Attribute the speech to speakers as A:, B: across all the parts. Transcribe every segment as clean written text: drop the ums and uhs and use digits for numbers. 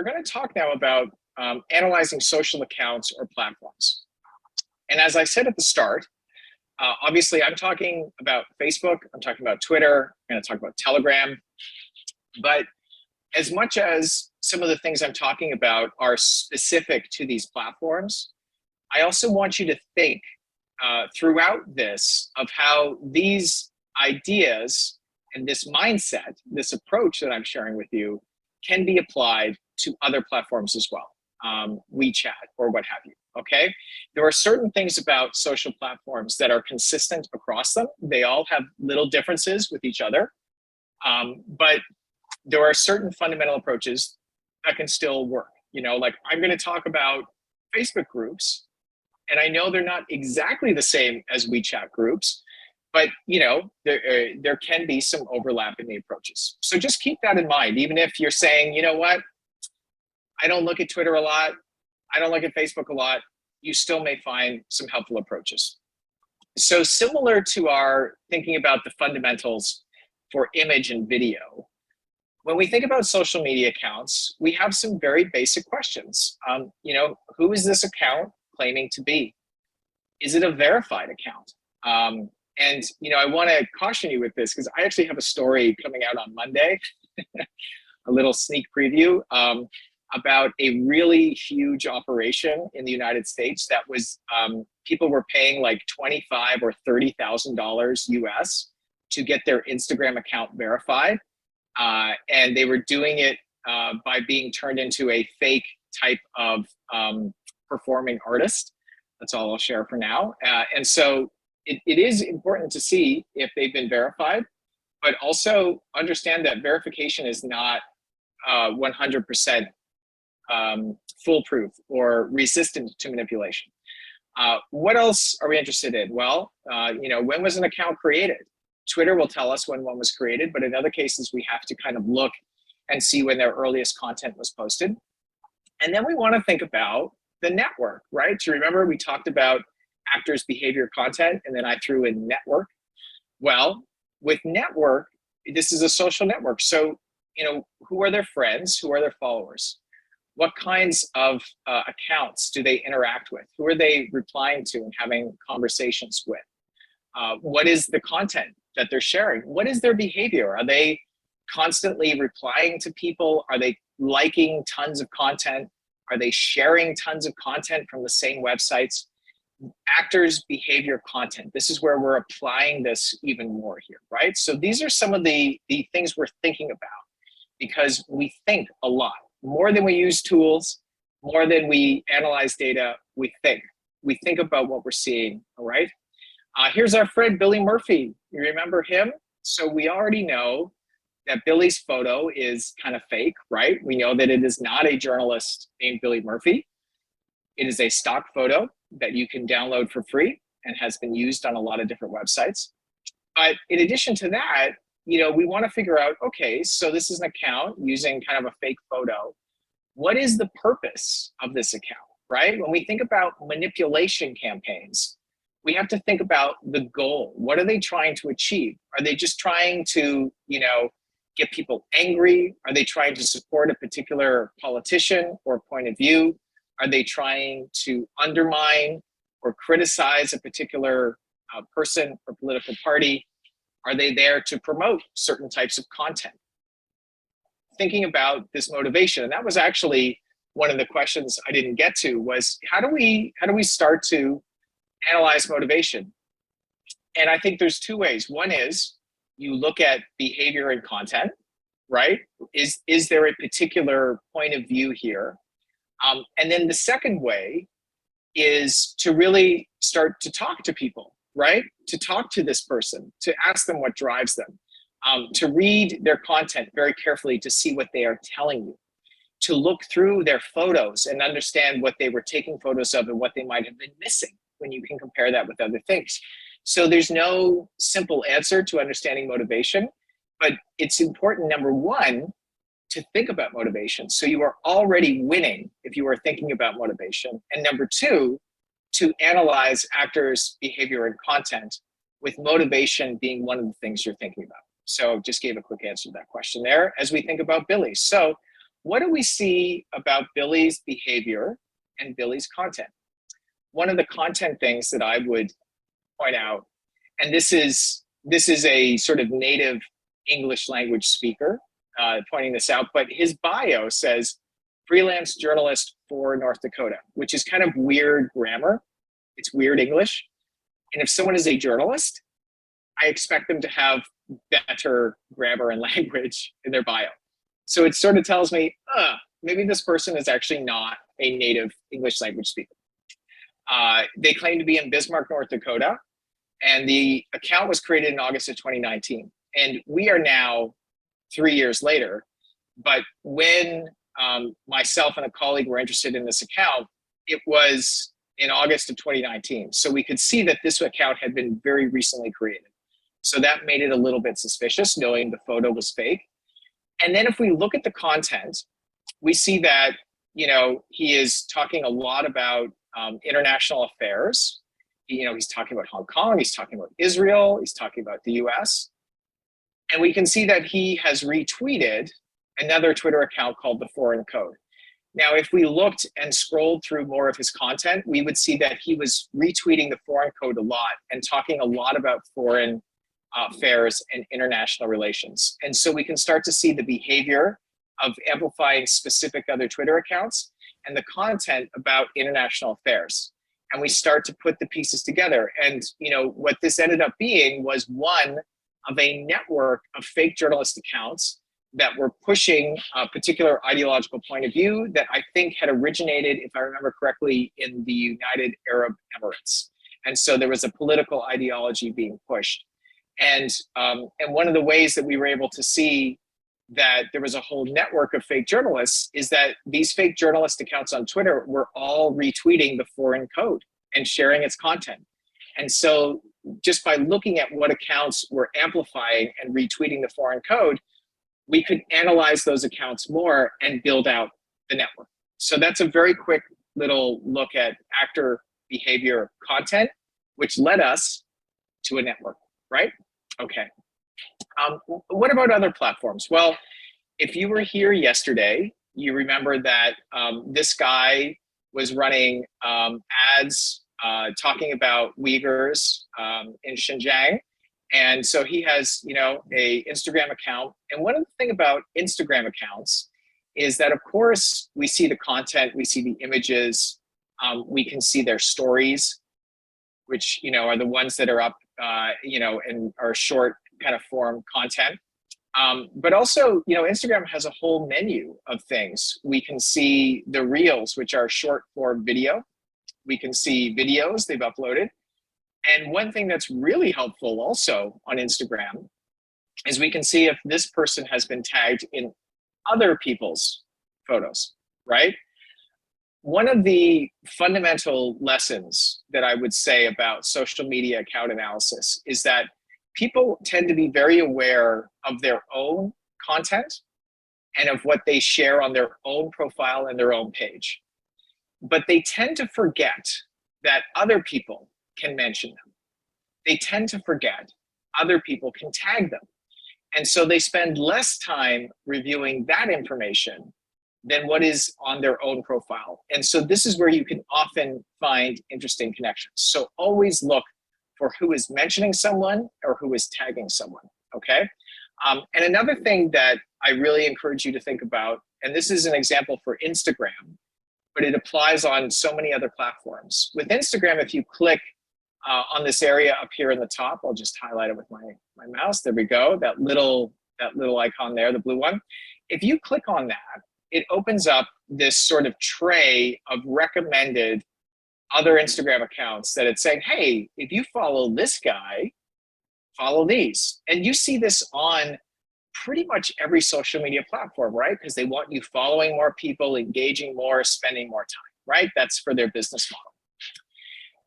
A: we're going to talk now about analyzing social accounts or platforms. And as I said at the start, obviously I'm talking about Facebook, I'm talking about Twitter, I'm going to talk about Telegram. But as much as some of the things I'm talking about are specific to these platforms, I also want you to think throughout this of how these ideas and this mindset, this approach that I'm sharing with you, can be applied to other platforms as well, WeChat or what have you, okay? There are certain things about social platforms that are consistent across them. They all have little differences with each other, but there are certain fundamental approaches that can still work. You know, like I'm gonna talk about Facebook groups, and I know they're not exactly the same as WeChat groups, but you know, there can be some overlap in the approaches. So just keep that in mind, even if you're saying, you know what, I don't look at Twitter a lot, I don't look at Facebook a lot, you still may find some helpful approaches. So similar to our thinking about the fundamentals for image and video, when we think about social media accounts, we have some very basic questions. You know, who is this account claiming to be? Is it a verified account? And you know, I want to caution you with this because I actually have a story coming out on Monday, a little sneak preview about a really huge operation in the United States that was people were paying like $25,000 or $30,000 US to get their Instagram account verified, and they were doing it by being turned into a fake type of performing artist. That's all I'll share for now. And so it is important to see if they've been verified, but also understand that verification is not 100% foolproof or resistant to manipulation. What else are we interested in? Well, you know, when was an account created? Twitter will tell us when one was created, but in other cases, we have to kind of look and see when their earliest content was posted. And then we want to think about the network, right? Do you remember we talked about actors' behavior content, and then I threw in network? Well, with network, this is a social network. So, you know, who are their friends? Who are their followers? What kinds of accounts do they interact with? Who are they replying to and having conversations with? What is the content that they're sharing? What is their behavior? Are they constantly replying to people? Are they liking tons of content? Are they sharing tons of content from the same websites? Actors' behavior content. This is where we're applying this even more here, right? So these are some of the things we're thinking about because we think a lot. More than we use tools, more than we analyze data, we think. We think about what we're seeing, all right? Here's our friend Billy Murphy. You remember him? So we already know that Billy's photo is kind of fake, right? We know that it is not a journalist named Billy Murphy. It is a stock photo that you can download for free and has been used on a lot of different websites. But in addition to that, you know, we want to figure out, okay, so this is an account using kind of a fake photo. What is the purpose of this account, right? When we think about manipulation campaigns, we have to think about the goal. What are they trying to achieve? Are they just trying to, you know, get people angry? Are they trying to support a particular politician or point of view? Are they trying to undermine or criticize a particular person or political party? Are they there to promote certain types of content? Thinking about this motivation, and that was actually one of the questions I didn't get to, was how do we start to analyze motivation? And I think there's two ways. One is you look at behavior and content, right? Is there a particular point of view here? And then the second way is to really start to talk to people, right? To talk to this person, to ask them what drives them, to read their content very carefully to see what they are telling you, to look through their photos and understand what they were taking photos of and what they might have been missing when you can compare that with other things. So there's no simple answer to understanding motivation, but it's important, number one, to think about motivation. So you are already winning if you are thinking about motivation. And number two, to analyze actors' behavior and content, with motivation being one of the things you're thinking about. So just gave a quick answer to that question there as we think about Billy. So what do we see about Billy's behavior and Billy's content? One of the content things that I would point out, and this is a sort of native English language speaker pointing this out, but his bio says freelance journalist for North Dakota, which is kind of weird grammar. It's weird English. And if someone is a journalist, I expect them to have better grammar and language in their bio. So it sort of tells me, maybe this person is actually not a native English language speaker. They claim to be in Bismarck, North Dakota, and the account was created in August of 2019. And we are now 3 years later, but when myself and a colleague were interested in this account, it was in August of 2019. So we could see that this account had been very recently created. So that made it a little bit suspicious, knowing the photo was fake. And then if we look at the content, we see that, you know, he is talking a lot about international affairs. You know, he's talking about Hong Kong, he's talking about Israel, he's talking about the US. And we can see that he has retweeted another Twitter account called The Foreign Code. Now, if we looked and scrolled through more of his content, we would see that he was retweeting The Foreign Code a lot and talking a lot about foreign affairs and international relations. And so we can start to see the behavior of amplifying specific other Twitter accounts and the content about international affairs. And we start to put the pieces together. And you know what this ended up being was one of a network of fake journalist accounts that were pushing a particular ideological point of view that I think had originated, if I remember correctly, in the United Arab Emirates. And so there was a political ideology being pushed. And one of the ways that we were able to see that there was a whole network of fake journalists is that these fake journalist accounts on Twitter were all retweeting The Foreign Code and sharing its content. And so just by looking at what accounts were amplifying and retweeting The Foreign Code, we could analyze those accounts more and build out the network. So that's a very quick little look at actor behavior content, which led us to a network, right? Okay. What about other platforms? Well, if you were here yesterday, you remember that this guy was running ads talking about Uyghurs in Xinjiang. And so he has, you know, a Instagram account. And one of the things about Instagram accounts is that, of course, we see the content, we see the images, we can see their stories, which, you know, are the ones that are up, you know, and are short kind of form content. But also, you know, Instagram has a whole menu of things. We can see the reels, which are short form video. We can see videos they've uploaded. And one thing that's really helpful also on Instagram is we can see if this person has been tagged in other people's photos, right? One of the fundamental lessons that I would say about social media account analysis is that people tend to be very aware of their own content and of what they share on their own profile and their own page. But they tend to forget that other people can mention them. They tend to forget other people can tag them. And so they spend less time reviewing that information than what is on their own profile. And so this is where you can often find interesting connections. So always look for who is mentioning someone or who is tagging someone, okay? And another thing that I really encourage you to think about, and this is an example for Instagram, but it applies on so many other platforms. With Instagram, if you click on this area up here in the top, I'll just highlight it with my mouse. There we go, that little icon there, the blue one. If you click on that, it opens up this sort of tray of recommended other Instagram accounts that it's saying, hey, if you follow this guy, follow these. And you see this on pretty much every social media platform, right? Because they want you following more people, engaging more, spending more time, right? That's for their business model.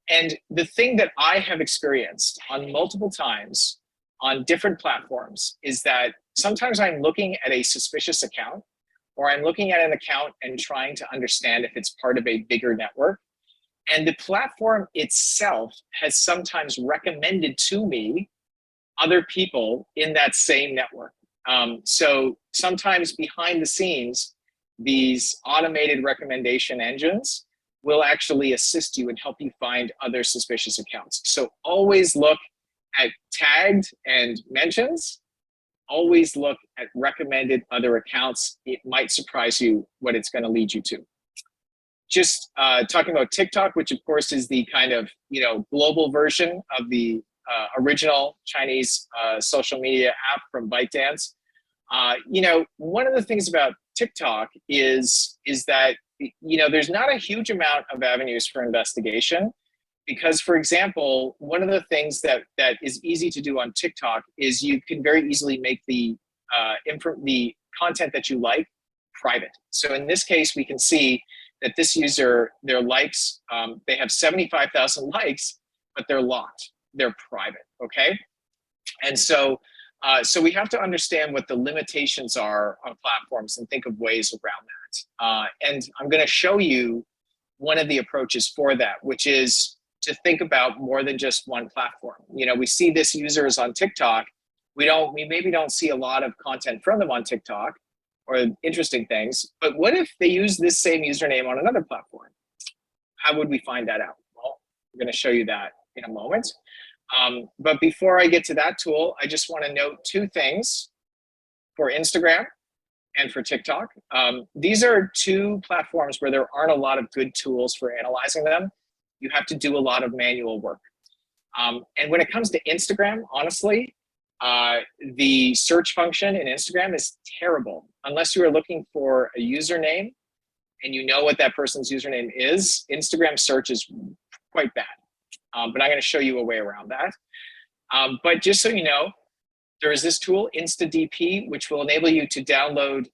A: And the thing that I have experienced on multiple times on different platforms is that sometimes I'm looking at a suspicious account, or I'm looking at an account and trying to understand if it's part of a bigger network. And the platform itself has sometimes recommended to me other people in that same network. So sometimes behind the scenes, these automated recommendation engines will actually assist you and help you find other suspicious accounts. So always look at tagged and mentions. Always look at recommended other accounts. It might surprise you what it's going to lead you to. Just talking about TikTok, which of course is the kind of global version of the original Chinese social media app from ByteDance. One of the things about TikTok is that there's not a huge amount of avenues for investigation, because, for example, one of the things that is easy to do on TikTok is you can very easily make the content that you like private. So in this case, we can see that this user, their likes, they have 75,000 likes, but they're locked. They're private, okay? And so we have to understand what the limitations are on platforms and think of ways around that. And I'm going to show you one of the approaches for that, which is to think about more than just one platform. We see this user is on TikTok. We maybe don't see a lot of content from them on TikTok or interesting things, but what if they use this same username on another platform? How would we find that out? Well, I'm going to show you that in a moment. But before I get to that tool, I just want to note two things for Instagram and for TikTok. These are two platforms where there aren't a lot of good tools for analyzing them. You have to do a lot of manual work. And when it comes to Instagram, honestly, the search function in Instagram is terrible. Unless you are looking for a username and you know what that person's username is, Instagram search is quite bad. But I'm going to show you a way around that. But just so you know, there is this tool, InstaDP, which will enable you to download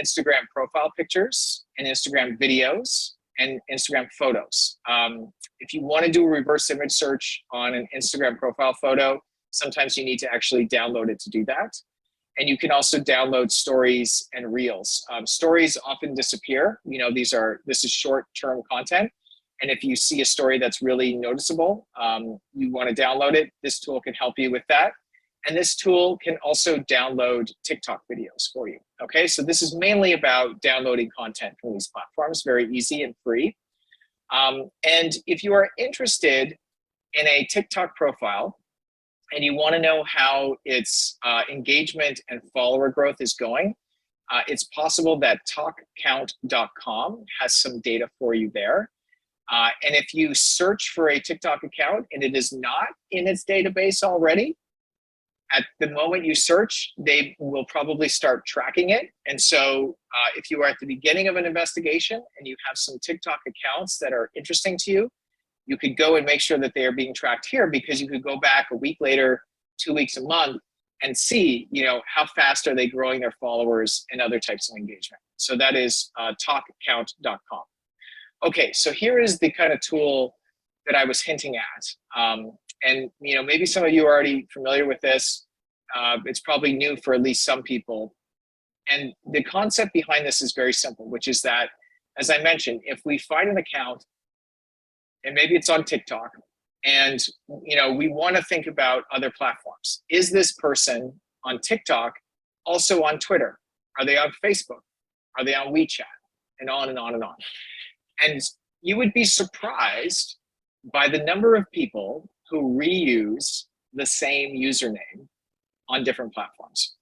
A: Instagram profile pictures and Instagram videos and Instagram photos. If you want to do a reverse image search on an Instagram profile photo, sometimes you need to actually download it to do that. And you can also download stories and reels. Stories often disappear. This is short-term content. And if you see a story that's really noticeable, you want to download it, this tool can help you with that. And this tool can also download TikTok videos for you. Okay, so this is mainly about downloading content from these platforms, very easy and free. And if you are interested in a TikTok profile and you want to know how its engagement and follower growth is going, it's possible that talkcount.com has some data for you there. And if you search for a TikTok account and it is not in its database already, at the moment you search, they will probably start tracking it. And so if you are at the beginning of an investigation and you have some TikTok accounts that are interesting to you, you could go and make sure that they are being tracked here, because you could go back a week later, 2 weeks, a month, and see, how fast are they growing their followers and other types of engagement. So that is talkcount.com. Okay, so here is the kind of tool that I was hinting at. And maybe some of you are already familiar with this. It's probably new for at least some people. And the concept behind this is very simple, which is that, as I mentioned, if we find an account, and maybe it's on TikTok, and we want to think about other platforms. Is this person on TikTok also on Twitter? Are they on Facebook? Are they on WeChat? And on and on and on. And you would be surprised by the number of people who reuse the same username on different platforms.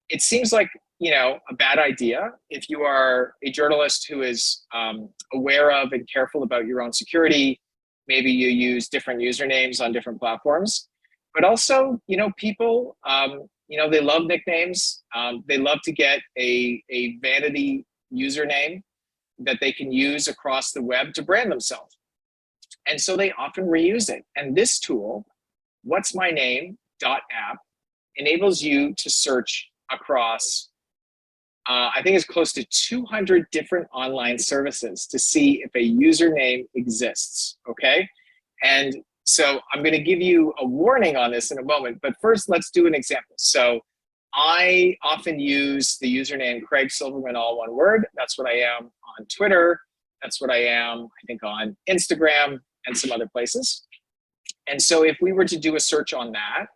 A: It seems like, a bad idea if you are a journalist who is aware of and careful about your own security. Maybe you use different usernames on different platforms. But also, people, they love nicknames. They love to get a vanity username that they can use across the web to brand themselves. And so they often reuse it. And this tool, What's My Name.app, enables you to search across, I think it's close to 200 different online services to see if a username exists, okay? And so I'm gonna give you a warning on this in a moment, but first let's do an example. So I often use the username CraigSilverman, all one word. That's what I am on Twitter. That's what I am, I think, on Instagram and some other places. And so if we were to do a search on that,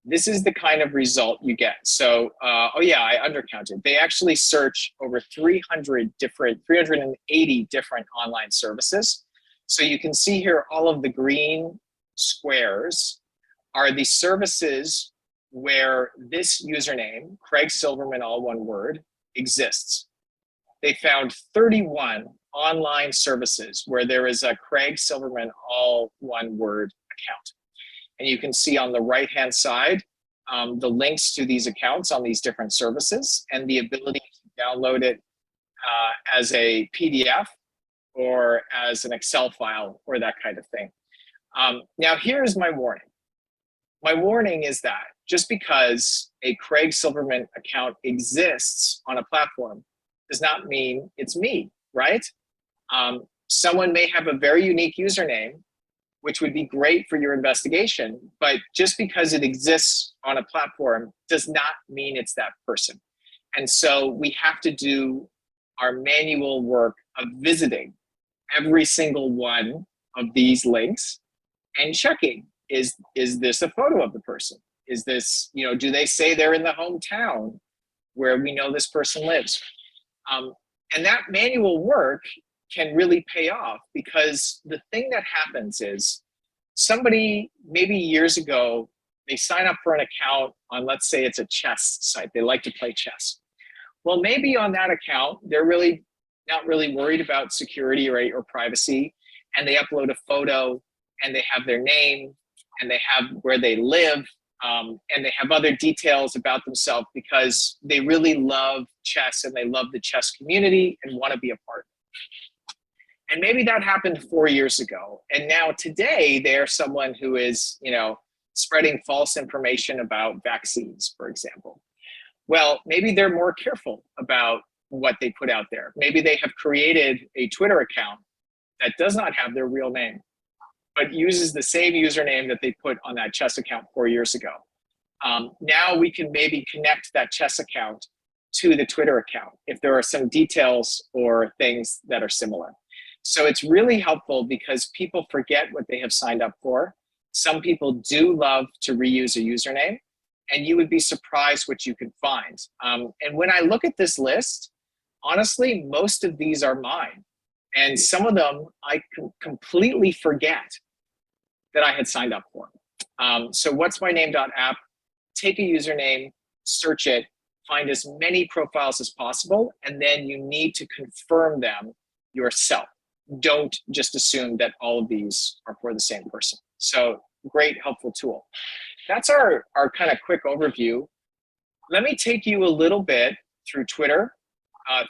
A: this is the kind of result you get. So, oh yeah, I undercounted. They actually search over 380 different online services. So you can see here, all of the green squares are the services where this username, Craig Silverman, all one word, exists. They found 31 online services where there is a Craig Silverman, all one word account. And you can see on the right-hand side, the links to these accounts on these different services and the ability to download it as a PDF or as an Excel file or that kind of thing. Now, here's my warning. My warning is that just because a Craig Silverman account exists on a platform does not mean it's me, right? Someone may have a very unique username, which would be great for your investigation, but just because it exists on a platform does not mean it's that person. And so we have to do our manual work of visiting every single one of these links and checking, is this a photo of the person? Is this, do they say they're in the hometown where we know this person lives? And that manual work can really pay off, because the thing that happens is somebody, maybe years ago, they sign up for an account on, let's say it's a chess site. They like to play chess. Well, maybe on that account, they're really not really worried about security or privacy, and they upload a photo and they have their name and they have where they live, and they have other details about themselves because they really love chess and they love the chess community and want to be a part of it. And maybe that happened 4 years ago. And now today they're someone who is, spreading false information about vaccines, for example. Well, maybe they're more careful about what they put out there. Maybe they have created a Twitter account that does not have their real name, but uses the same username that they put on that chess account 4 years ago. Now we can maybe connect that chess account to the Twitter account if there are some details or things that are similar. So it's really helpful because people forget what they have signed up for. Some people do love to reuse a username, and you would be surprised what you can find. And when I look at this list, honestly, most of these are mine. And some of them I completely forget that I had signed up for. So what's my name.app, take a username, search it, find as many profiles as possible, and then you need to confirm them yourself. Don't just assume that all of these are for the same person. So great, helpful tool. That's our kind of quick overview. Let me take you a little bit through Twitter,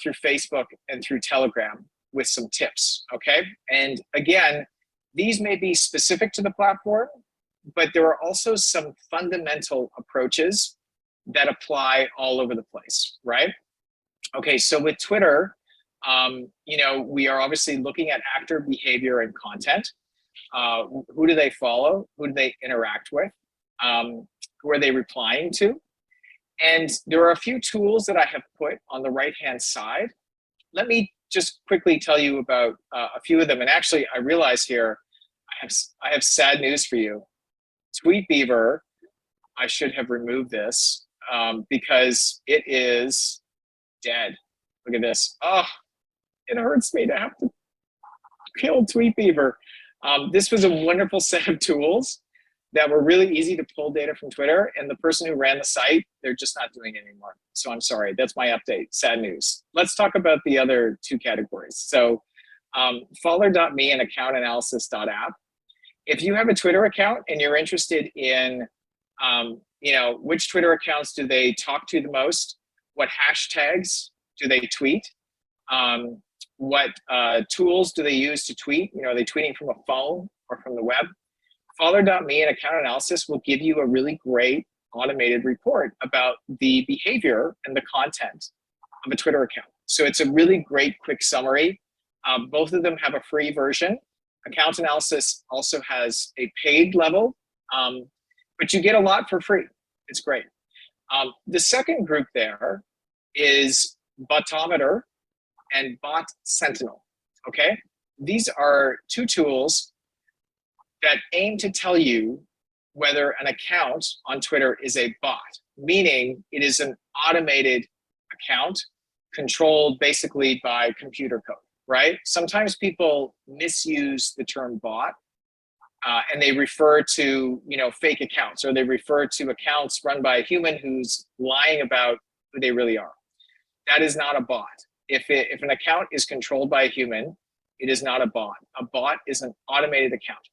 A: through Facebook, and through Telegram with some tips, okay? And again, these may be specific to the platform, but there are also some fundamental approaches that apply all over the place, right? Okay, so with Twitter, we are obviously looking at actor behavior and content. Who do they follow? Who do they interact with? Who are they replying to? And there are a few tools that I have put on the right-hand side. Let me just quickly tell you about a few of them. And actually, I realize here, I have sad news for you. Tweetbeaver, I should have removed this because it is dead. Look at this. Oh, it hurts me to have to kill Tweetbeaver. This was a wonderful set of tools that were really easy to pull data from Twitter, and the person who ran the site, they're just not doing it anymore. So I'm sorry, that's my update, sad news. Let's talk about the other two categories. So Follow.me and accountanalysis.app. If you have a Twitter account and you're interested in, which Twitter accounts do they talk to the most? What hashtags do they tweet? What tools do they use to tweet? Are they tweeting from a phone or from the web? Follow.me and Account Analysis will give you a really great automated report about the behavior and the content of a Twitter account. So it's a really great quick summary. Both of them have a free version. Account Analysis also has a paid level, but you get a lot for free. It's great. The second group there is Botometer and Bot Sentinel, okay? These are two tools that aim to tell you whether an account on Twitter is a bot, meaning it is an automated account controlled basically by computer code, right? Sometimes people misuse the term bot and they refer to, fake accounts, or they refer to accounts run by a human who's lying about who they really are. That is not a bot. If an account is controlled by a human, it is not a bot. A bot is an automated account.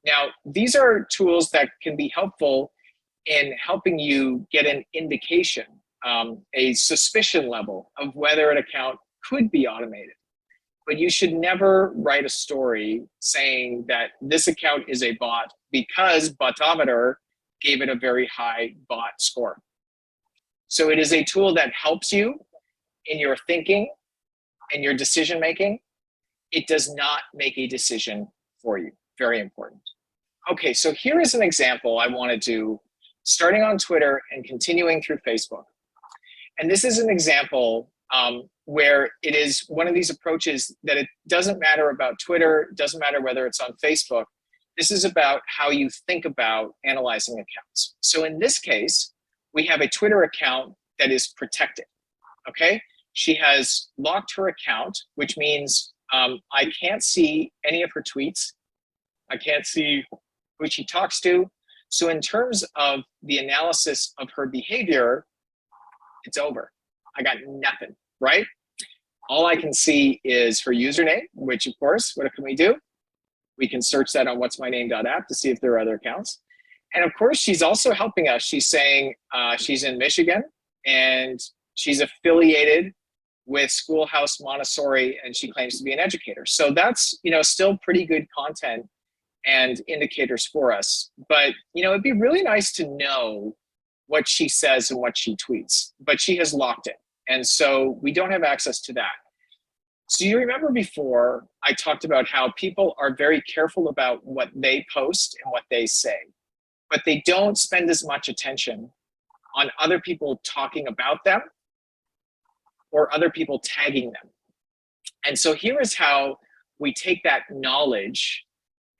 A: Now, these are tools that can be helpful in helping you get an indication, a suspicion level of whether an account could be automated. But you should never write a story saying that this account is a bot because Botometer gave it a very high bot score. So it is a tool that helps you in your thinking and your decision making. It does not make a decision for you. Very important. Okay, so here is an example I want to do, starting on Twitter and continuing through Facebook. And this is an example where it is one of these approaches that it doesn't matter about Twitter, it doesn't matter whether it's on Facebook. This is about how you think about analyzing accounts. So in this case, we have a Twitter account that is protected, okay? She has locked her account, which means I can't see any of her tweets. I can't see who she talks to. So in terms of the analysis of her behavior, it's over. I got nothing, right? All I can see is her username, which of course, what can we do? We can search that on whatsmyname.app to see if there are other accounts. And of course, she's also helping us. She's saying she's in Michigan and she's affiliated with Schoolhouse Montessori, and she claims to be an educator. So that's, still pretty good content and indicators for us. But, it'd be really nice to know what she says and what she tweets, but she has locked it. And so we don't have access to that. So you remember before I talked about how people are very careful about what they post and what they say, but they don't spend as much attention on other people talking about them or other people tagging them. And so here is how we take that knowledge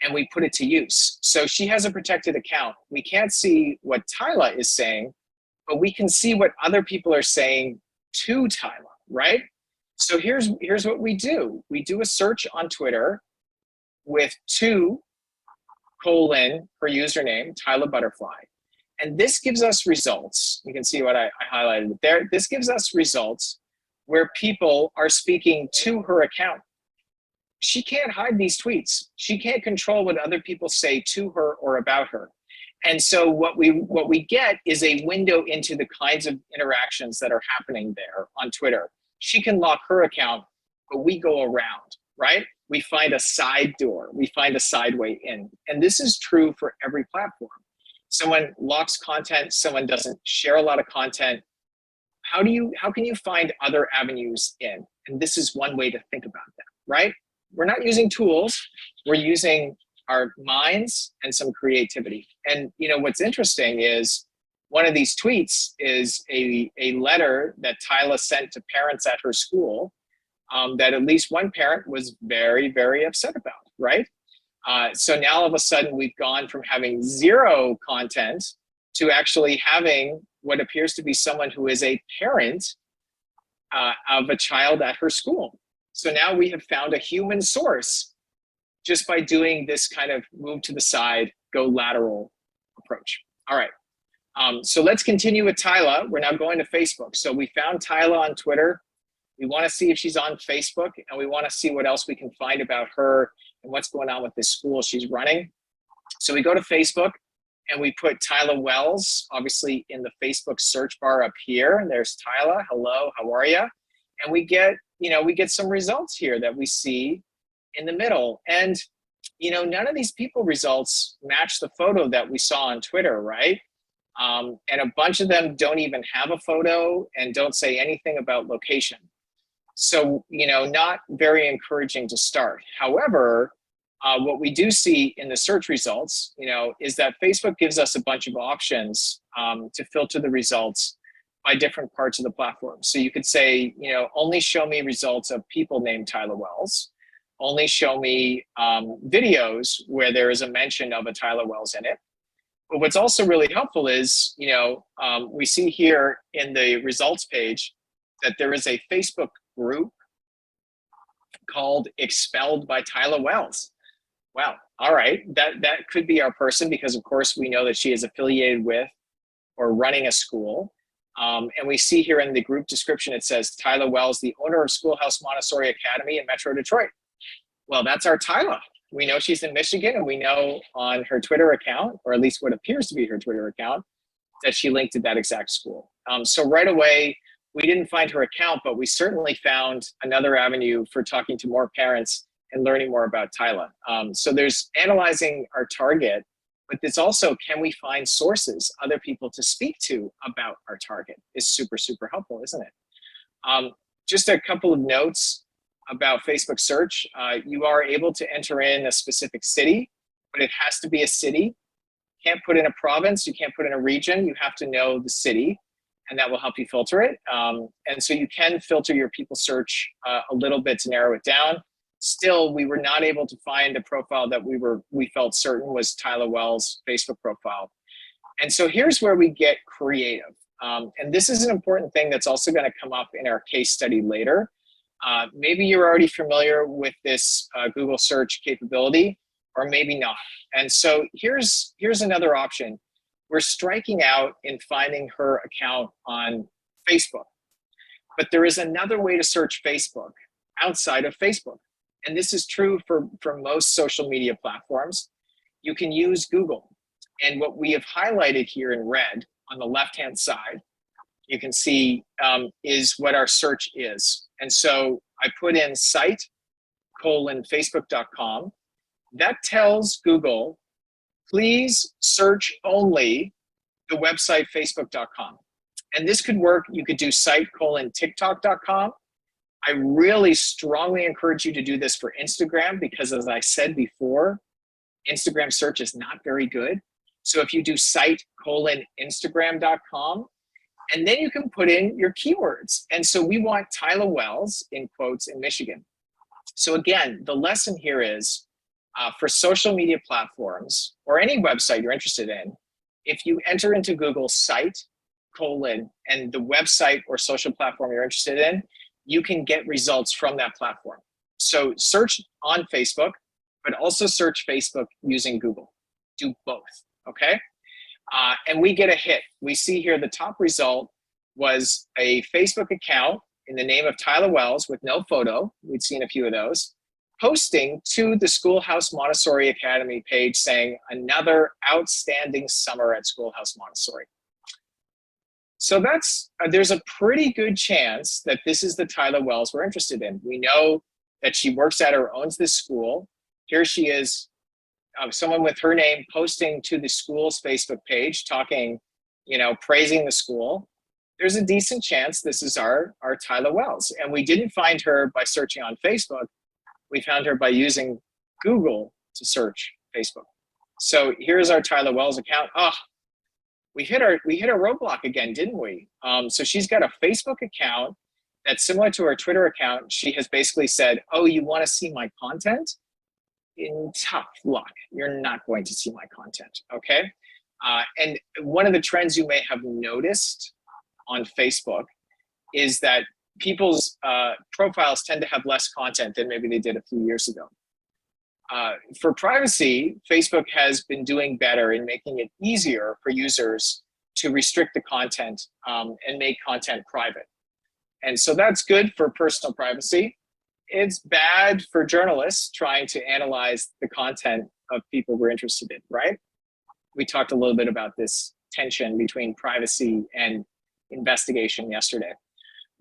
A: and we put it to use. So she has a protected account. We can't see what Tyla is saying, but we can see what other people are saying to Tyla, right? So here's what we do. We do a search on Twitter with /, her username, Tyla Butterfly. And this gives us results. You can see what I highlighted there. This gives us results where people are speaking to her account. She can't hide these tweets. She can't control what other people say to her or about her. And so what we get is a window into the kinds of interactions that are happening there on Twitter. She can lock her account, but we go around, right? We find a side door. We find a side way in. And this is true for every platform. Someone locks content, someone doesn't share a lot of content. How can you find other avenues in? And this is one way to think about that, right? We're not using tools, we're using our minds and some creativity. And what's interesting is one of these tweets is a letter that Tyla sent to parents at her school that at least one parent was very, very upset about, right? So now all of a sudden we've gone from having zero content to actually having what appears to be someone who is a parent of a child at her school. So now we have found a human source just by doing this kind of move to the side, go lateral approach. All right, so let's continue with Tyla. We're now going to Facebook. So we found Tyla on Twitter. We want to see if she's on Facebook, and we want to see what else we can find about her and what's going on with this school she's running. So we go to Facebook and we put Tyla Wells, obviously in the Facebook search bar up here. There's Tyla, hello, how are you? And we get some results here that we see in the middle. And, none of these people results match the photo that we saw on Twitter, right? And a bunch of them don't even have a photo and don't say anything about location. So, not very encouraging to start. However, what we do see in the search results, is that Facebook gives us a bunch of options to filter the results by different parts of the platform. So you could say, only show me results of people named Tyla Wells. Only show me videos where there is a mention of a Tyla Wells in it. But what's also really helpful is, we see here in the results page that there is a Facebook group called Expelled by Tyla Wells. Well, all right, that could be our person, because of course we know that she is affiliated with or running a school. And we see here in the group description, it says Tyla Wells, the owner of Schoolhouse Montessori Academy in Metro Detroit. Well, that's our Tyla. We know she's in Michigan, and we know on her Twitter account, or at least what appears to be her Twitter account, that she linked to that exact school. So right away, we didn't find her account, but we certainly found another avenue for talking to more parents and learning more about Tyla. So there's analyzing our target, but it's also, can we find sources, other people to speak to about our target is super, super helpful, isn't it? Just a couple of notes about Facebook search. You are able to enter in a specific city, but it has to be a city. You can't put in a province, you can't put in a region, you have to know the city, and that will help you filter it. And so you can filter your people search a little bit to narrow it down. Still, we were not able to find a profile that we felt certain was Tyla Wells' Facebook profile. And so here's where we get creative. And this is an important thing that's also going to come up in our case study later. Maybe you're already familiar with this Google search capability, or maybe not. And so here's another option. We're striking out in finding her account on Facebook. But there is another way to search Facebook outside of Facebook. And this is true for most social media platforms. You can use Google. And what we have highlighted here in red on the left-hand side, you can see is what our search is. And so I put in site:facebook.com. That tells Google, please search only the website facebook.com. And this could work. You could do site:tiktok.com. I really strongly encourage you to do this for Instagram, because as I said before, Instagram search is not very good. So if you do site:instagram.com, and then you can put in your keywords. And so we want Tyla Wells, in quotes, in Michigan. So again, the lesson here is for social media platforms or any website you're interested in, if you enter into Google site: and the website or social platform you're interested in, you can get results from that platform. So search on Facebook, but also search Facebook using Google. Do both, okay? And we get a hit. We see here the top result was a Facebook account in the name of Tyla Wells with no photo. We'd seen a few of those, posting to the Schoolhouse Montessori Academy page saying, another outstanding summer at Schoolhouse Montessori. So there's a pretty good chance that this is the Tyla Wells we're interested in. We know that she works at or owns this school. Here she is, someone with her name posting to the school's Facebook page, talking, praising the school. There's a decent chance this is our Tyla Wells. And we didn't find her by searching on Facebook. We found her by using Google to search Facebook. So here's our Tyla Wells account. We hit our roadblock again, didn't we? So she's got a Facebook account that's similar to her Twitter account. She has basically said, oh, you want to see my content? In tough luck, you're not going to see my content, okay? And one of the trends you may have noticed on Facebook is that people's profiles tend to have less content than maybe they did a few years ago. For privacy, Facebook has been doing better in making it easier for users to restrict the content and make content private. And so that's good for personal privacy. It's bad for journalists trying to analyze the content of people we're interested in, right? We talked a little bit about this tension between privacy and investigation yesterday.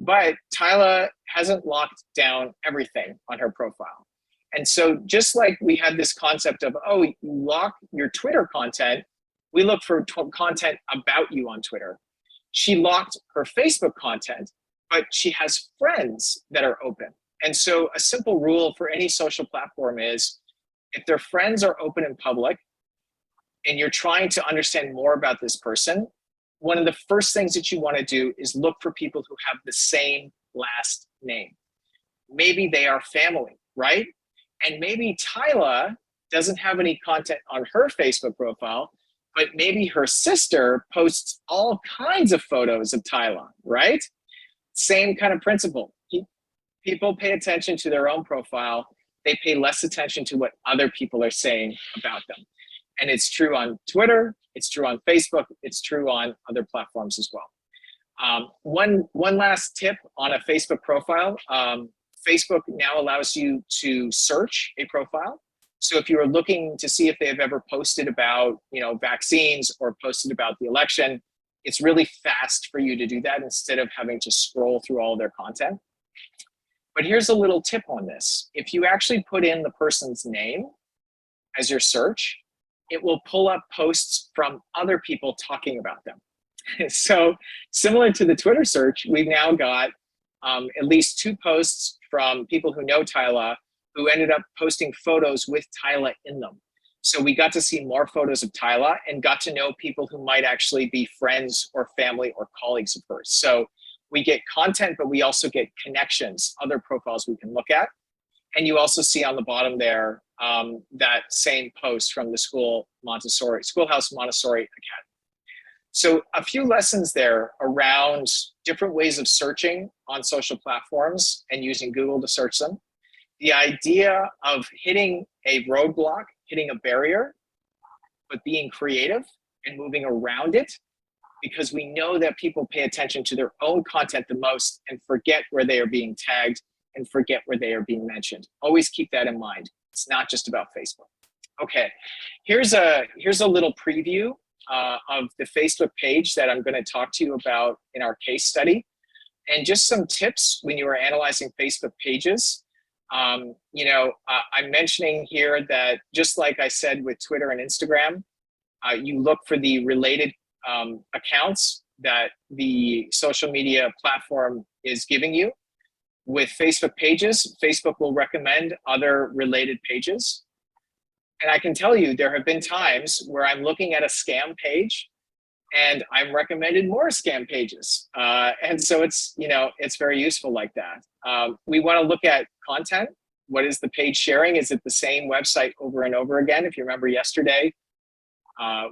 A: But Tyla hasn't locked down everything on her profile. And so just like we had this concept of, oh, you lock your Twitter content, we look for content about you on Twitter. She locked her Facebook content, but she has friends that are open. And so a simple rule for any social platform is if their friends are open and public and you're trying to understand more about this person, one of the first things that you want to do is look for people who have the same last name. Maybe they are family, right? And maybe Tyla doesn't have any content on her Facebook profile, but maybe her sister posts all kinds of photos of Tyla, right? Same kind of principle. People pay attention to their own profile. They pay less attention to what other people are saying about them. And it's true on Twitter, it's true on Facebook, it's true on other platforms as well. One last tip on a Facebook profile. Facebook now allows you to search a profile. So if you are looking to see if they have ever posted about, vaccines or posted about the election, it's really fast for you to do that instead of having to scroll through all their content. But here's a little tip on this. If you actually put in the person's name as your search, it will pull up posts from other people talking about them. So similar to the Twitter search, we've now got at least 2 posts from people who know Tyla who ended up posting photos with Tyla in them. So we got to see more photos of Tyla and got to know people who might actually be friends or family or colleagues of hers. So we get content, but we also get connections, other profiles we can look at. And you also see on the bottom there that same post from the Schoolhouse Montessori Academy. So a few lessons there around different ways of searching on social platforms and using Google to search them. The idea of hitting a roadblock, hitting a barrier, but being creative and moving around it, because we know that people pay attention to their own content the most and forget where they are being tagged and forget where they are being mentioned. Always keep that in mind. It's not just about Facebook. Okay, here's a little preview of the Facebook page that I'm going to talk to you about in our case study, and just some tips when you are analyzing Facebook pages. I'm mentioning here that just like I said with Twitter and Instagram, you look for the related accounts that the social media platform is giving you. With Facebook pages, Facebook will recommend other related pages. And I can tell you, there have been times where I'm looking at a scam page and I'm recommended more scam pages. And so it's very useful like that. We want to look at content. What is the page sharing? Is it the same website over and over again? If you remember yesterday,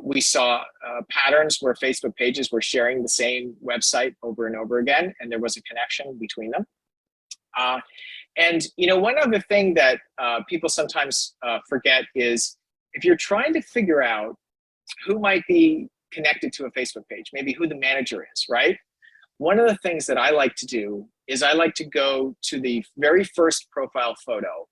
A: we saw patterns where Facebook pages were sharing the same website over and over again, and there was a connection between them. And one other thing that people sometimes forget is if you're trying to figure out who might be connected to a Facebook page, maybe who the manager is, right? One of the things that I like to do is I like to go to the very first profile photo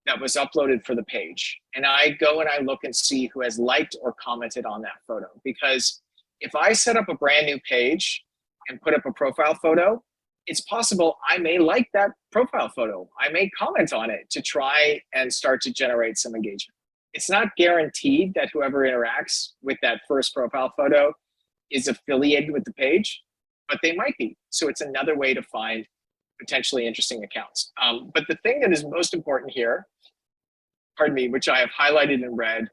A: that was uploaded for the page. And I go and I look and see who has liked or commented on that photo. Because if I set up a brand new page and put up a profile photo, it's possible I may like that profile photo. I may comment on it to try and start to generate some engagement. It's not guaranteed that whoever interacts with that first profile photo is affiliated with the page, but they might be. So it's another way to find potentially interesting accounts. But the thing that is most important here, which I have highlighted in red,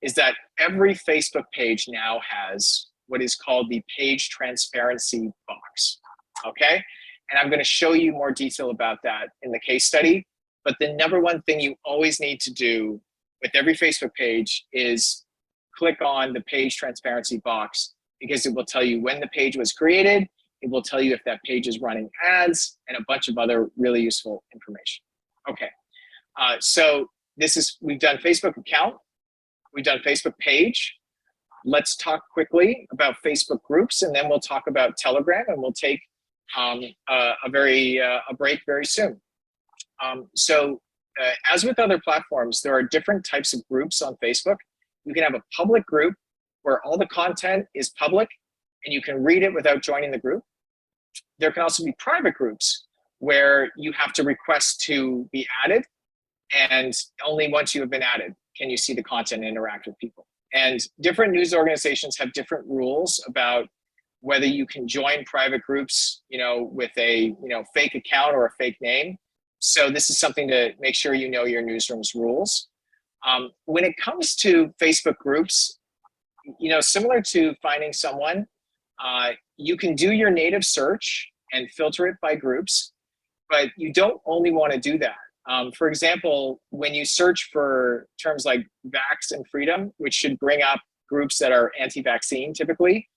A: is that every Facebook page now has what is called the page transparency box, okay? And I'm going to show you more detail about that in the case study. But the number one thing you always need to do with every Facebook page is click on the page transparency box, because it will tell you when the page was created. It will tell you if that page is running ads and a bunch of other really useful information. Okay, so we've done Facebook account, we've done Facebook page. Let's talk quickly about Facebook groups, and then we'll talk about Telegram, and we'll take a break very soon. As with other platforms, there are different types of groups on Facebook. You can have a public group where all the content is public and you can read it without joining the group. There can also be private groups where you have to request to be added, and only once you have been added can you see the content and interact with people. And different news organizations have different rules about whether you can join private groups, with a fake account or a fake name. So this is something to make sure you know your newsroom's rules. When it comes to Facebook groups, similar to finding someone, you can do your native search and filter it by groups, but you don't only want to do that. For example, when you search for terms like vax and freedom, which should bring up groups that are anti-vaccine typically,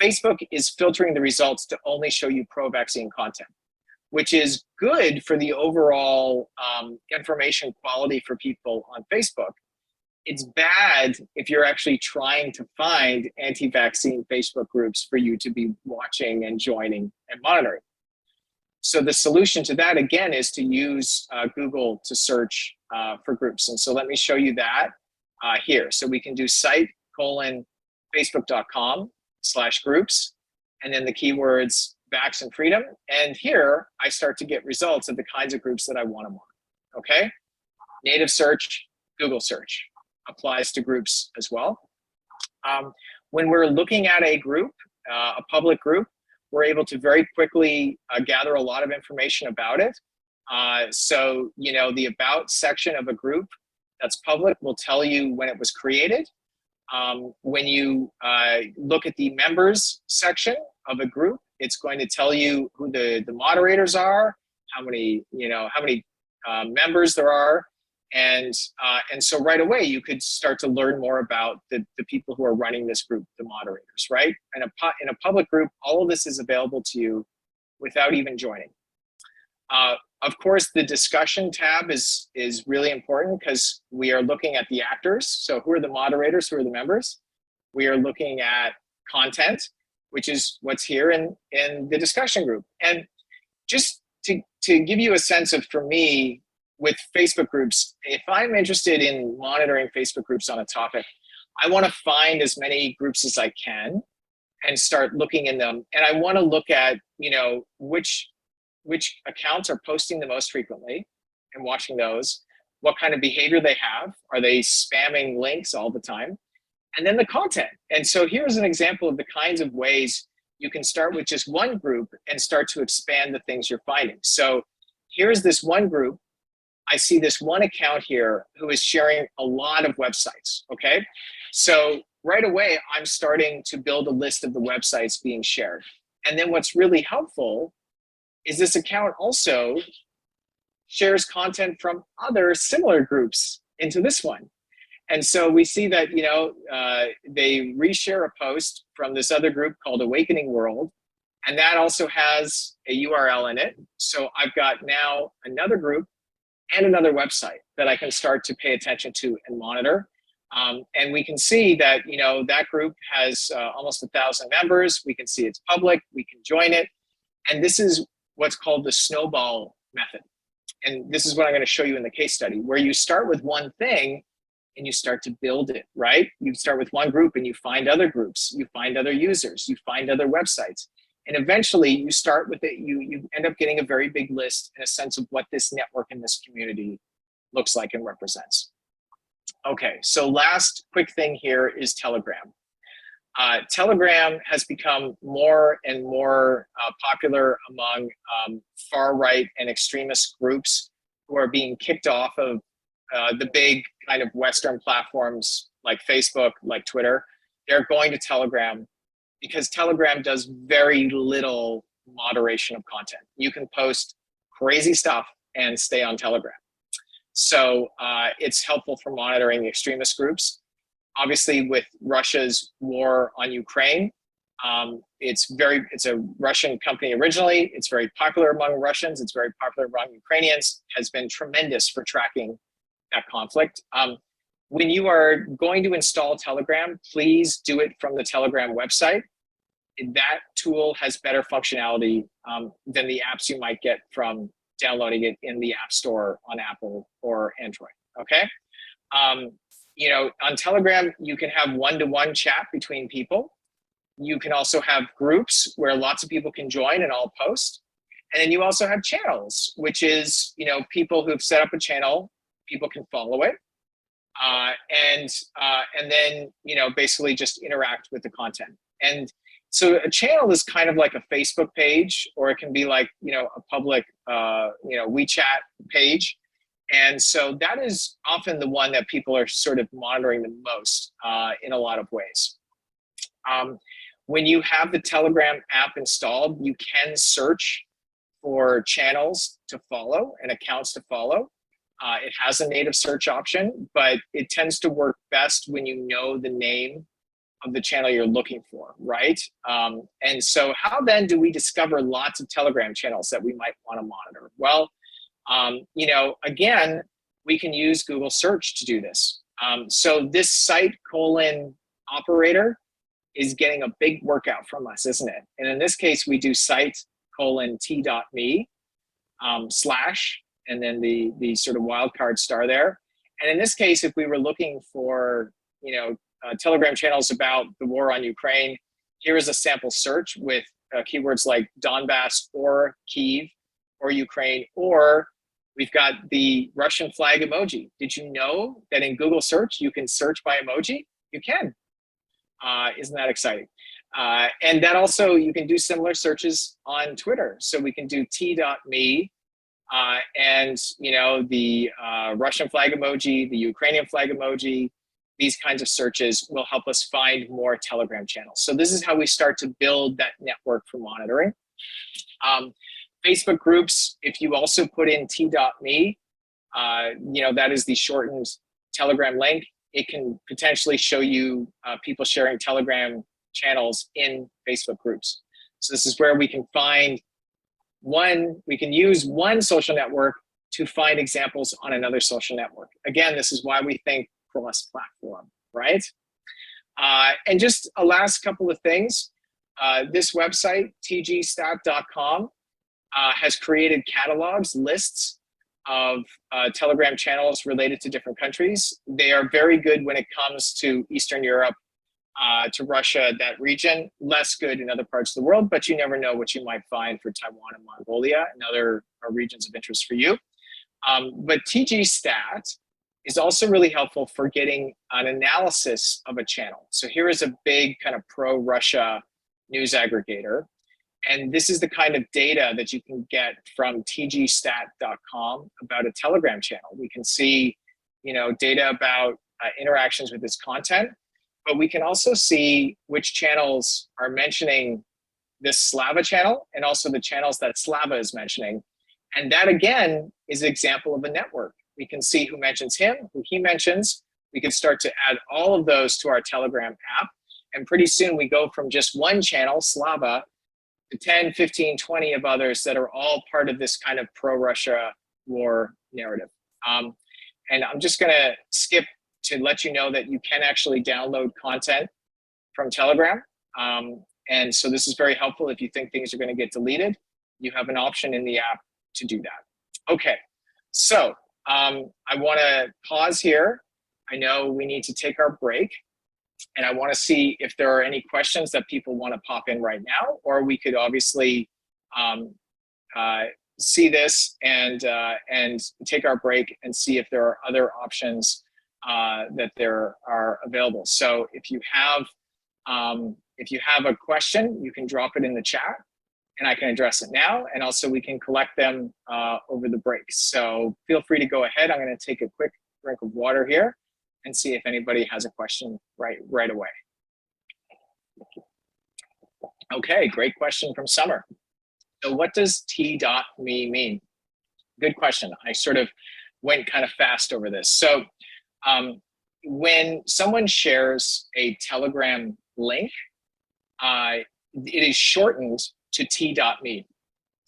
A: Facebook is filtering the results to only show you pro-vaccine content, which is good for the overall information quality for people on Facebook. It's bad if you're actually trying to find anti-vaccine Facebook groups for you to be watching and joining and monitoring. So the solution to that, again, is to use Google to search for groups. And so let me show you that here. So we can do site:facebook.com/groups, and then the keywords vax and freedom. And here I start to get results of the kinds of groups that I want to monitor, okay? Native search, Google search applies to groups as well. When we're looking at a group, a public group, we're able to very quickly gather a lot of information about it. So, you know, the about section of a group that's public will tell you when it was created. When you look at the members section of a group, it's going to tell you who the moderators are, how many members there are. And so right away, you could start to learn more about the people who are running this group, the moderators, right? And in a public group, all of this is available to you without even joining. Of course, the discussion tab is really important because we are looking at the actors. So who are the moderators, who are the members? We are looking at content, which is what's here in the discussion group. And just to give you a sense of, for me, with Facebook groups, if I'm interested in monitoring Facebook groups on a topic, I want to find as many groups as I can and start looking in them. And I want to look at, you know, which accounts are posting the most frequently and watching those, what kind of behavior they have. Are they spamming links all the time? And then the content. And so here's an example of the kinds of ways you can start with just one group and start to expand the things you're finding. So here's this one group. I see this one account here who is sharing a lot of websites, okay? So right away, I'm starting to build a list of the websites being shared. And then what's really helpful is this account also shares content from other similar groups into this one. And so we see that, you know, they reshare a post from this other group called Awakening World, and that also has a URL in it. So I've got now another group and another website that I can start to pay attention to and monitor. And we can see that, you know, that group has almost 1,000 members. We can see it's public, we can join it. And this is what's called the snowball method. And this is what I'm going to show you in the case study, where you start with one thing and you start to build it, right? You start with one group and you find other groups, you find other users, you find other websites. And eventually you start with it, you end up getting a very big list and a sense of what this network and this community looks like and represents. Okay, so last quick thing here is Telegram. Telegram has become more and more popular among far-right and extremist groups who are being kicked off of the big kind of Western platforms like Facebook, like Twitter. They're going to Telegram because Telegram does very little moderation of content. You can post crazy stuff and stay on Telegram. So it's helpful for monitoring extremist groups. Obviously, with Russia's war on Ukraine, it's a Russian company originally. It's very popular among Russians. It's very popular among Ukrainians. Has been tremendous for tracking that conflict. When you are going to install Telegram, please do it from the Telegram website. That tool has better functionality than the apps you might get from downloading it in the App Store on Apple or Android, okay? You know, on Telegram, you can have one-to-one chat between people. You can also have groups where lots of people can join and all post. And then you also have channels, which is, you know, people who've set up a channel, people can follow it. And then, you know, basically just interact with the content. And so a channel is kind of like a Facebook page, or it can be like, you know, a public, you know, WeChat page. And so that is often the one that people are sort of monitoring the most in a lot of ways. When you have the Telegram app installed, you can search for channels to follow and accounts to follow. It has a native search option, but it tends to work best when you know the name of the channel you're looking for, right? And so how then do we discover lots of Telegram channels that we might want to monitor? Well, you know, again, we can use Google search to do this. So this site :operator is getting a big workout from us, isn't it? And in this case, we do site :t.me / and then the sort of wildcard star there. And in this case, if we were looking for, you know, Telegram channels about the war on Ukraine, here is a sample search with keywords like Donbass or Kyiv or Ukraine, or we've got the Russian flag emoji. Did you know that in Google search, you can search by emoji? You can. Isn't that exciting? And that also, you can do similar searches on Twitter. So we can do t.me and, you know, the Russian flag emoji, the Ukrainian flag emoji. These kinds of searches will help us find more Telegram channels. So this is how we start to build that network for monitoring. Facebook groups, if you also put in t.me, you know, that is the shortened Telegram link. It can potentially show you people sharing Telegram channels in Facebook groups. So this is where we can find we can use one social network to find examples on another social network. Again, this is why we think cross-platform, right? And just a last couple of things. This website, tgstat.com, has created catalogs, lists of Telegram channels related to different countries. They are very good when it comes to Eastern Europe, to Russia, that region. Less good in other parts of the world, but you never know what you might find for Taiwan and Mongolia and other regions of interest for you. But TGStat is also really helpful for getting an analysis of a channel. So here is a big kind of pro-Russia news aggregator. And this is the kind of data that you can get from tgstat.com about a Telegram channel. We can see, you know, data about interactions with this content, but we can also see which channels are mentioning this Slava channel and also the channels that Slava is mentioning. And that, again, is an example of a network. We can see who mentions him, who he mentions. We can start to add all of those to our Telegram app. And pretty soon we go from just one channel, Slava, to 10, 15, 20 of others that are all part of this kind of pro-Russia war narrative. And I'm just gonna skip to let you know that you can actually download content from Telegram. And so this is very helpful if you think things are gonna get deleted. You have an option in the app to do that. Okay, so I wanna pause here. I know we need to take our break. And I want to see if there are any questions that people want to pop in right now, or we could obviously see this and take our break and see if there are other options that there are available. So if you have a question, you can drop it in the chat, and I can address it now. And also we can collect them over the break. So feel free to go ahead. I'm going to take a quick drink of water here and see if anybody has a question right away. Okay, great question from Summer. So what does t.me mean? Good question. I sort of went kind of fast over this. So when someone shares a Telegram link, it is shortened to t.me.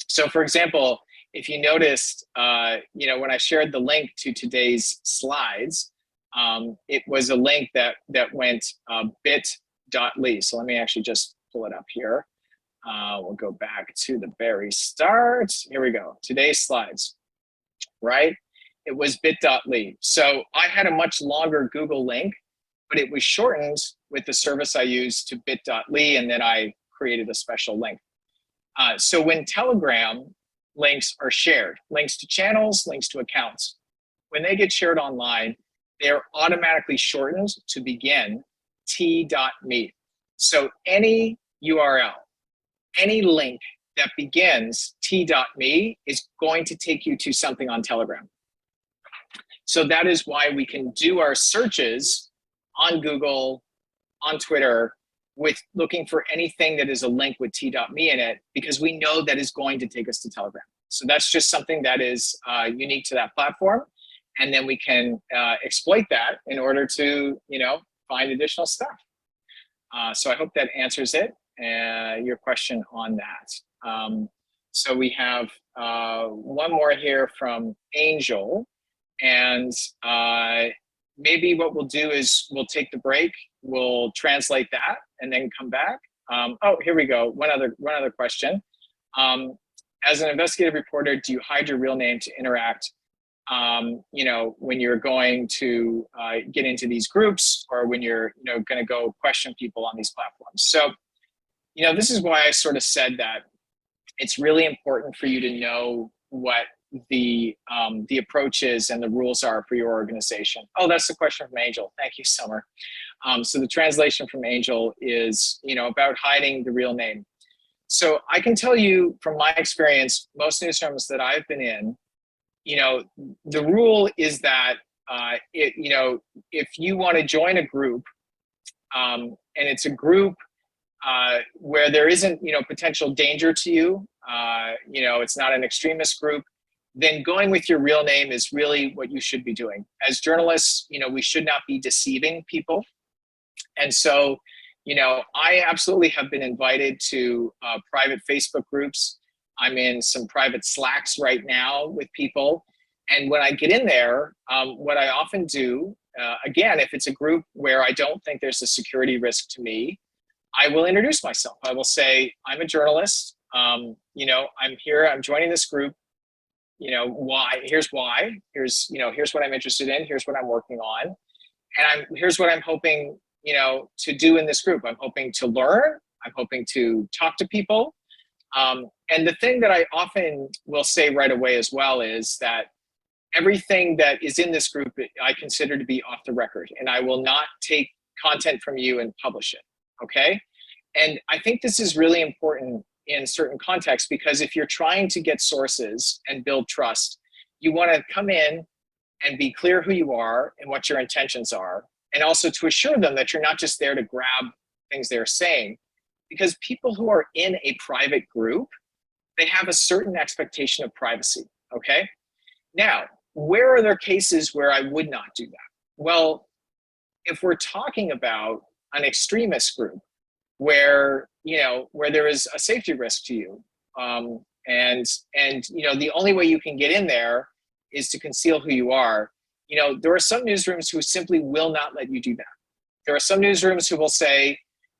A: So for example, if you noticed, you know, when I shared the link to today's slides, it was a link that went bit.ly. So let me actually just pull it up here. We'll go back to the very start. Here we go. Today's slides, right? It was bit.ly. So I had a much longer Google link, but it was shortened with the service I used to bit.ly, and then I created a special link. So when Telegram links are shared, links to channels, links to accounts, when they get shared online, they're automatically shortened to begin t.me. So any URL, any link that begins t.me is going to take you to something on Telegram. So that is why we can do our searches on Google, on Twitter, with looking for anything that is a link with t.me in it, because we know that is going to take us to Telegram. So that's just something that is unique to that platform. And then we can exploit that in order to, you know, find additional stuff. So I hope that answers it, your question on that. So we have one more here from Angel, and maybe what we'll do is we'll take the break, we'll translate that, and then come back. Oh, here we go. One other question. As an investigative reporter, do you hide your real name to interact? When you're going to get into these groups, or when you're going to go question people on these platforms. So, this is why I sort of said that it's really important for you to know what the approach is and the rules are for your organization. Oh, that's the question from Angel. Thank you, Summer. So the translation from Angel is, about hiding the real name. So I can tell you from my experience, most newsrooms that I've been in, the rule is that, if you want to join a group, and it's a group where there isn't, potential danger to you, it's not an extremist group, then going with your real name is really what you should be doing. As journalists, we should not be deceiving people. And so, I absolutely have been invited to private Facebook groups. I'm in some private Slacks right now with people. And when I get in there, what I often do, again, if it's a group where I don't think there's a security risk to me, I will introduce myself. I will say, I'm a journalist. I'm here, I'm joining this group. Why? Here's why. Here's what I'm interested in. Here's what I'm working on. And here's what I'm hoping, to do in this group. I'm hoping to learn. I'm hoping to talk to people. And the thing that I often will say right away as well is that everything that is in this group, I consider to be off the record, and I will not take content from you and publish it, okay? And I think this is really important in certain contexts, because if you're trying to get sources and build trust, you want to come in and be clear who you are and what your intentions are, and also to assure them that you're not just there to grab things they're saying, because people who are in a private group, they have a certain expectation of privacy, okay? Now, where are there cases where I would not do that? Well, if we're talking about an extremist group where, where there is a safety risk to you, and the only way you can get in there is to conceal who you are, there are some newsrooms who simply will not let you do that. There are some newsrooms who will say,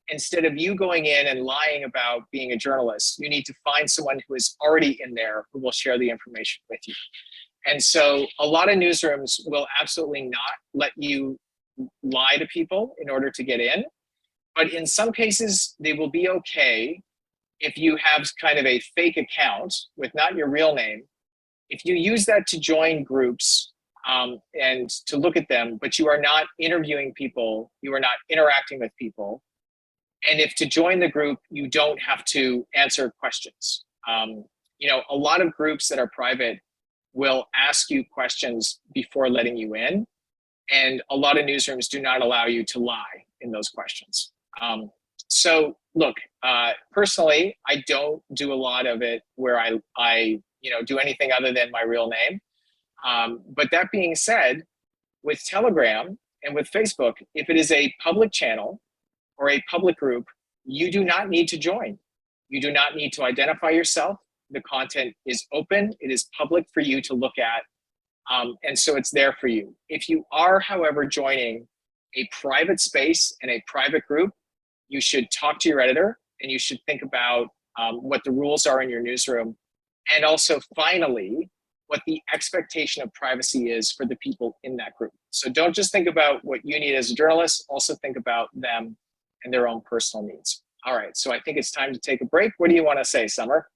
A: instead of you going in and lying about being a journalist, you need to find someone who is already in there who will share the information with you. And so a lot of newsrooms will absolutely not let you lie to people in order to get in. But in some cases, they will be okay if you have kind of a fake account with not your real name. If you use that to join groups and to look at them, but you are not interviewing people, you are not interacting with people. And if to join the group, you don't have to answer questions. A lot of groups that are private will ask you questions before letting you in. And a lot of newsrooms do not allow you to lie in those questions. So look, personally, I don't do a lot of it where I do anything other than my real name. But that being said, with Telegram and with Facebook, if it is a public channel or a public group, you do not need to join. You do not need to identify yourself. The content is open. It is public for you to look at. And so it's there for you. If you are, however, joining a private space and a private group, you should talk to your editor, and you should think about what the rules are in your newsroom. And also, finally, what the expectation of privacy is for the people in that group. So don't just think about what you need as a journalist, also think about them and their own personal needs. All right, so I think it's time to take a break. What do you want to say, Summer?